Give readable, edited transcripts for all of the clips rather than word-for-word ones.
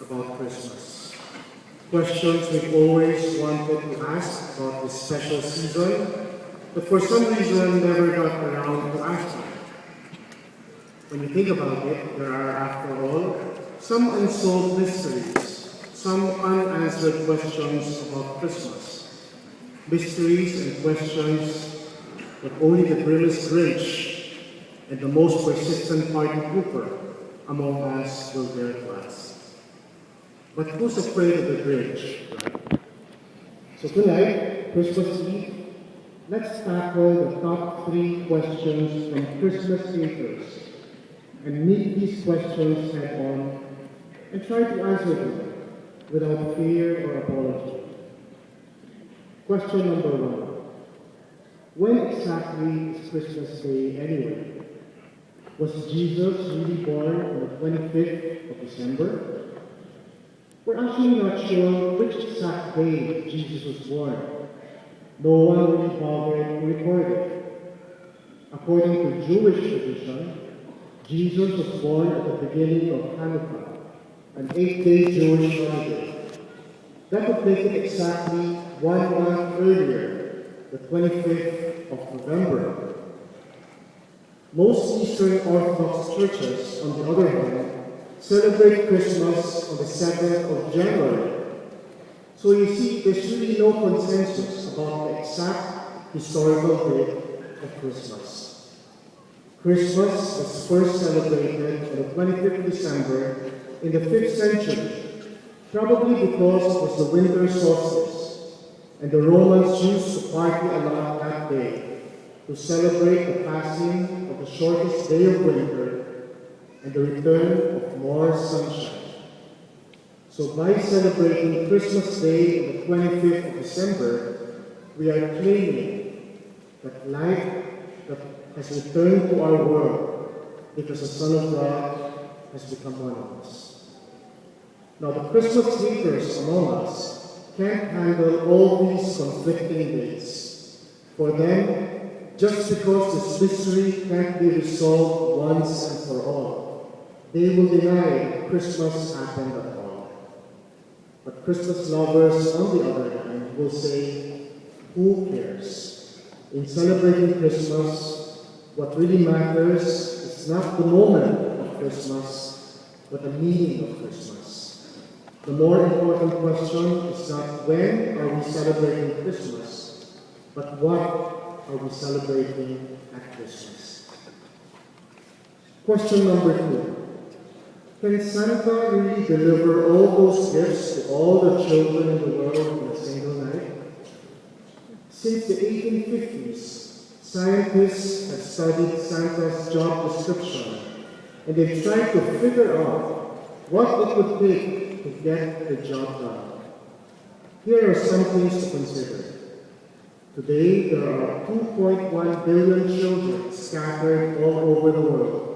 about Christmas. Questions we've always wanted to ask about this special season, but for some reason never got around to asking. When you think about it, there are, after all, some unsolved mysteries, some unanswered questions about Christmas. Mysteries and questions that only the grimmest Grinch and the most persistent party pooper among us will dare to ask. But who's afraid of the Grinch, right? So tonight, Christmas Eve, let's tackle the top 3 questions from Christmas haters and meet these questions head on and try to answer them without fear or apology. Question number 1. When exactly is Christmas Day anyway? Was Jesus really born on the 25th of December? We're actually not sure which exact day Jesus was born. No one really bothered to record it. According to Jewish tradition, Jesus was born at the beginning of Hanukkah, an 8-day Jewish holiday. That would make it exactly 1 month earlier, the 25th of November. Most Eastern Orthodox churches, on the other hand, celebrate Christmas on the 7th of January. So you see, there's really no consensus about the exact historical date of Christmas. Christmas was first celebrated on the 25th of December in the 5th century, probably because it was the winter solstice, and the Romans used to party a lot that day to celebrate the passing of the shortest day of winter and the return of more sunshine. So by celebrating Christmas Day on the 25th of December, we are claiming that light that has returned to our world because the Son of God has become one of us. Now the Christmas haters among us can't handle all these conflicting dates. For them, just because this mystery can't be resolved once and for all, they will deny that Christmas happened at all. But Christmas lovers, on the other hand, will say, who cares? In celebrating Christmas, what really matters is not the moment of Christmas, but the meaning of Christmas. The more important question is not when are we celebrating Christmas, but what are we celebrating at Christmas? Question number 2. Can Santa really deliver all those gifts to all the children in the world in a single night? Since the 1850s, scientists have studied Santa's job description, and they've tried to figure out what it would take to get the job done. Here are some things to consider. Today, there are 2.1 billion children scattered all over the world.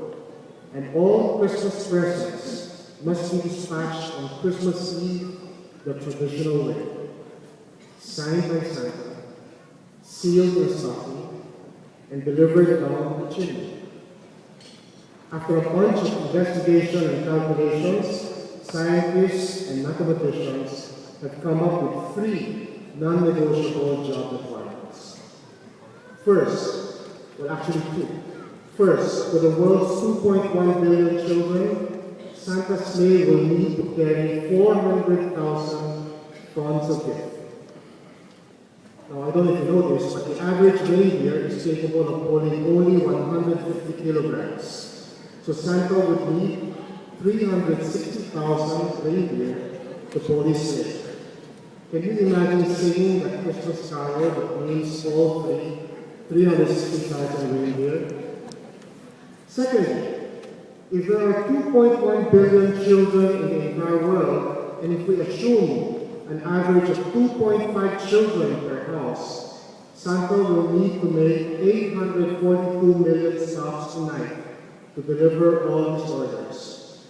And all Christmas presents must be dispatched on Christmas Eve the traditional way. Signed by Santa, sealed in stocking, and delivered down the chimney. After a bunch of investigation and calculations, scientists and mathematicians have come up with 3 non-negotiable job requirements. First, well actually 2. First, for the world's 2.1 billion children, Santa's sleigh will need to carry 400,000 tons of gifts. Now, I don't know if you know this, but the average reindeer is capable of holding only 150 kilograms. So Santa would need 360,000 reindeer to pull his sleigh. Can you imagine singing that Christmas carol that names all 360,000 reindeer? Secondly, if there are 2.1 billion children in the entire world, and if we assume an average of 2.5 children per house, Santa will need to make 842 million stops tonight to deliver all his orders.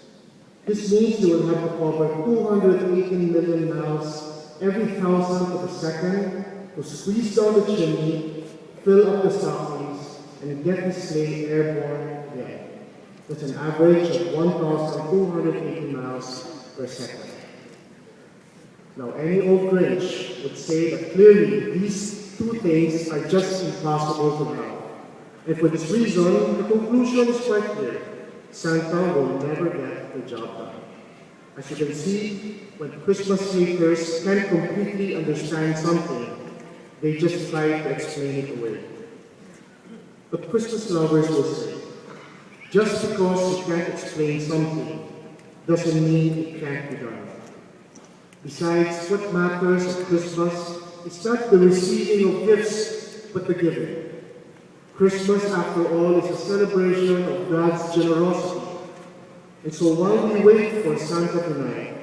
This means he will have to cover 218 million miles every thousandth of a second to squeeze down the chimney, fill up the stockings, and get his sleigh airborne again. That's an average of 1,280 miles per second. Now, any old Grinch would say that clearly these two things are just impossible to have. And for this reason, the conclusion is quite clear. Santa will never get the job done. As you can see, when Christmas haters can't completely understand something, they just try to explain it away. But Christmas lovers will say, just because you can't explain something doesn't mean it can't be done. Besides, what matters at Christmas is not the receiving of gifts, but the giving. Christmas, after all, is a celebration of God's generosity. And so while we wait for Santa tonight,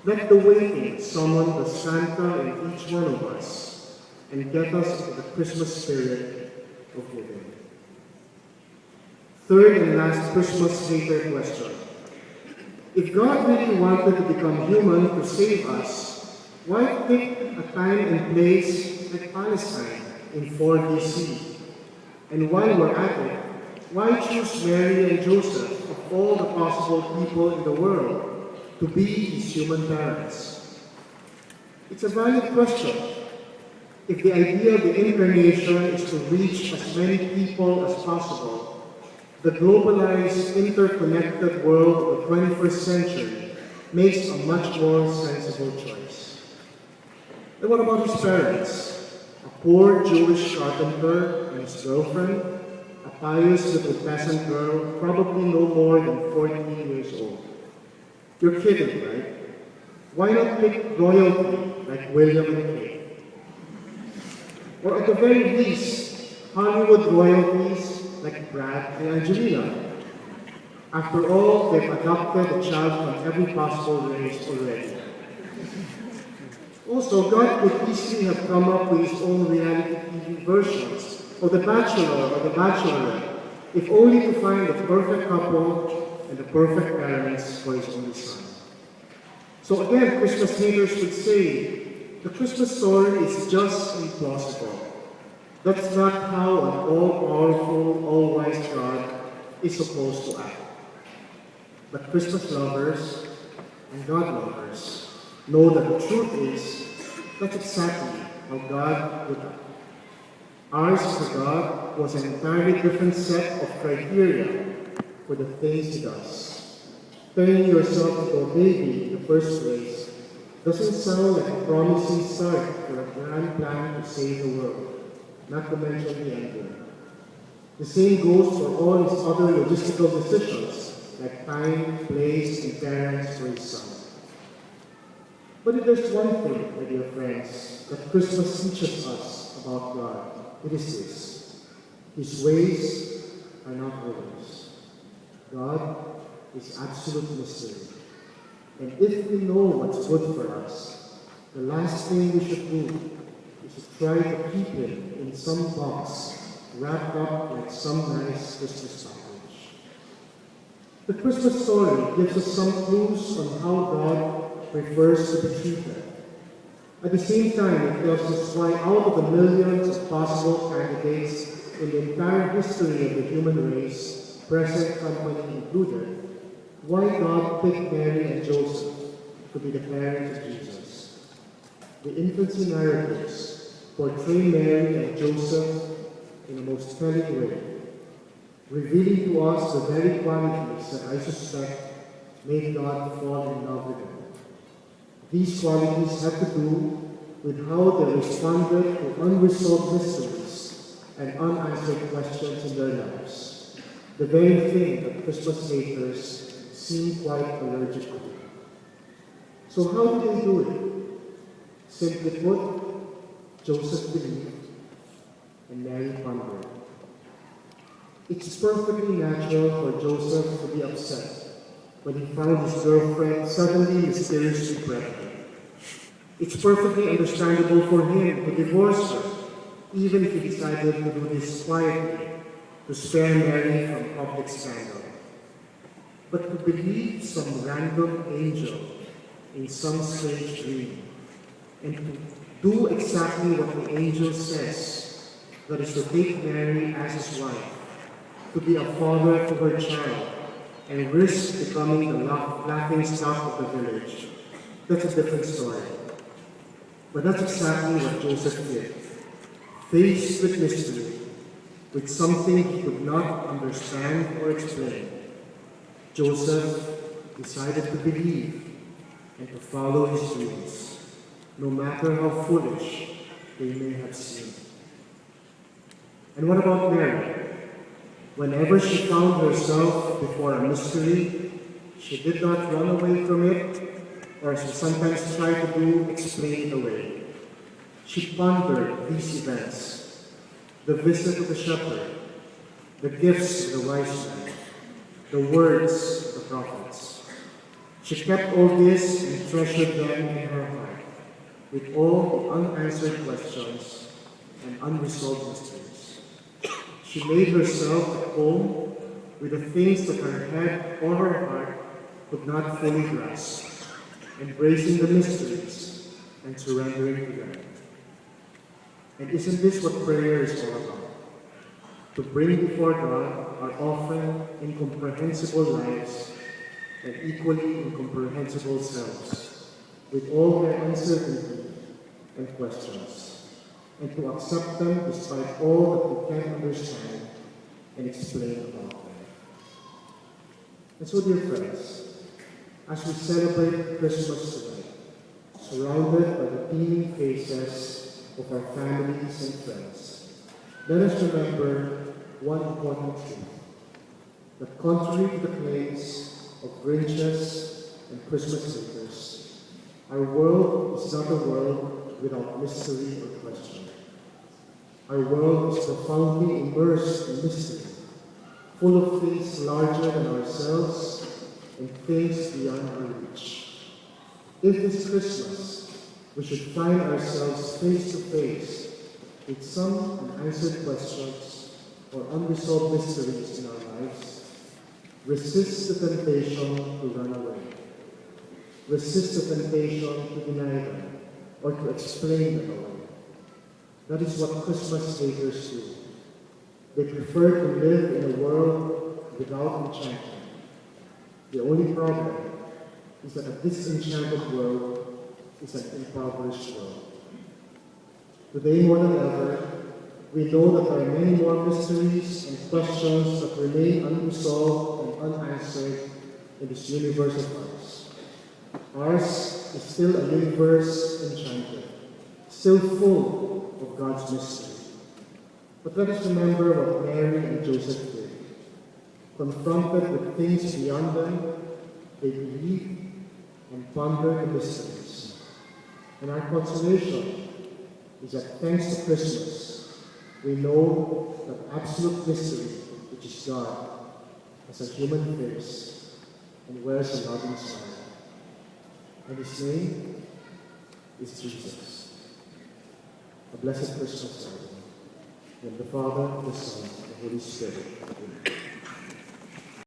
let the waiting summon the Santa in each one of us and get us into the Christmas spirit of giving. Third and last Christmas hater question. If God really wanted to become human to save us, why pick a time and place like Palestine in 4 BC? And while we're at it, why choose Mary and Joseph of all the possible people in the world to be his human parents? It's a valid question. If the idea of the incarnation is to reach as many people as possible, the globalized, interconnected world of the 21st century makes a much more sensible choice. And what about his parents? A poor Jewish carpenter and his girlfriend, a pious little peasant girl, probably no more than 14 years old. You're kidding, right? Why not pick royalty like William and Kate? Or at the very least, Hollywood royalties like Brad and Angelina. After all, they've adopted a child from every possible race already. Also, God could easily have come up with his own reality TV versions of The Bachelor or The Bachelorette, if only to find the perfect couple and the perfect parents for his only son. So again, Christmas haters would say, the Christmas story is just implausible. That's not how an all-powerful, all-wise God is supposed to act. But Christmas lovers and God lovers know that the truth is that's exactly how God would act. Ours as a God was an entirely different set of criteria for the things he does. Turning yourself into a baby in the first place doesn't sound like a promising start for a grand plan to save the world. Not to mention the ending. The same goes for all his other logistical decisions, like time, place, and parents for his son. But if there's one thing, my dear friends, that Christmas teaches us about God, it is this. His ways are not ours. God is absolute mystery. And if we know what's good for us, the last thing we should do is to try to keep him in some box, wrapped up like some nice Christmas package. The Christmas story gives us some clues on how God prefers to be treated. At the same time, it tells us why out of the millions of possible candidates in the entire history of the human race, present company included, why God picked Mary and Joseph to be the parents of Jesus. The infancy narratives portray Mary and Joseph in a most telling way, revealing to us the very qualities that I suspect made God fall in love with them. These qualities have to do with how they responded to unresolved mysteries and unanswered questions in their lives, the very thing that Christmas haters seem quite allergic to. So how did they do it? Simply put, Joseph believed and Mary pondered. It's perfectly natural for Joseph to be upset when he found his girlfriend suddenly mysteriously pregnant. It's perfectly understandable for him to divorce her, even if he decided to do this quietly, to spare Mary from public scandal. But to believe some random angel in some strange dream, and to do exactly what the angel says, that is to take Mary as his wife, to be a father to her child, and risk becoming the laughing stock of the village, that's a different story. But that's exactly what Joseph did. Faced with mystery, with something he could not understand or explain, Joseph decided to believe and to follow his dreams, no matter how foolish they may have seemed. And what about Mary? Whenever she found herself before a mystery, she did not run away from it, or as we sometimes try to do, explain it away. She pondered these events: the visit of the shepherd, the gifts of the wise men, the words of the prophets. She kept all this and treasured them in her heart, with all the unanswered questions and unresolved mysteries. She made herself at home with the things that her head or her heart could not fully grasp, embracing the mysteries and surrendering to them. And isn't this what prayer is all about? To bring before God our often incomprehensible lives and equally incomprehensible selves, with all their uncertainty and questions, and to accept them despite all that we can't understand and explain about them. And so, dear friends, as we celebrate Christmas tonight, surrounded by the beaming faces of our families and friends, let us remember one important truth: that contrary to the claims of Grinches and Christmas makers, our world is not a world without mystery or question. Our world is profoundly immersed in mystery, full of things larger than ourselves and things beyond our reach. If this Christmas we should find ourselves face to face with some unanswered questions or unresolved mysteries in our lives, resist the temptation to run away. Resist the temptation to deny them or to explain them away. That is what Christmas haters do. They prefer to live in a world without enchantment. The only problem is that a disenchanted world is an impoverished world. Today more than ever, we know that there are many more mysteries and questions that remain unresolved and unanswered in this universe of ours. Ours is still a universe enchanted, still full of God's mystery. But let us remember what Mary and Joseph did. Confronted with things beyond them, they believed and pondered the mysteries. And our consolation is that thanks to Christmas, we know that absolute mystery, which is God, has a human face and wears a loving smile. And his name is Jesus. A blessed Christmas, everyone. In the Father, the Son, and the Holy Spirit. Amen.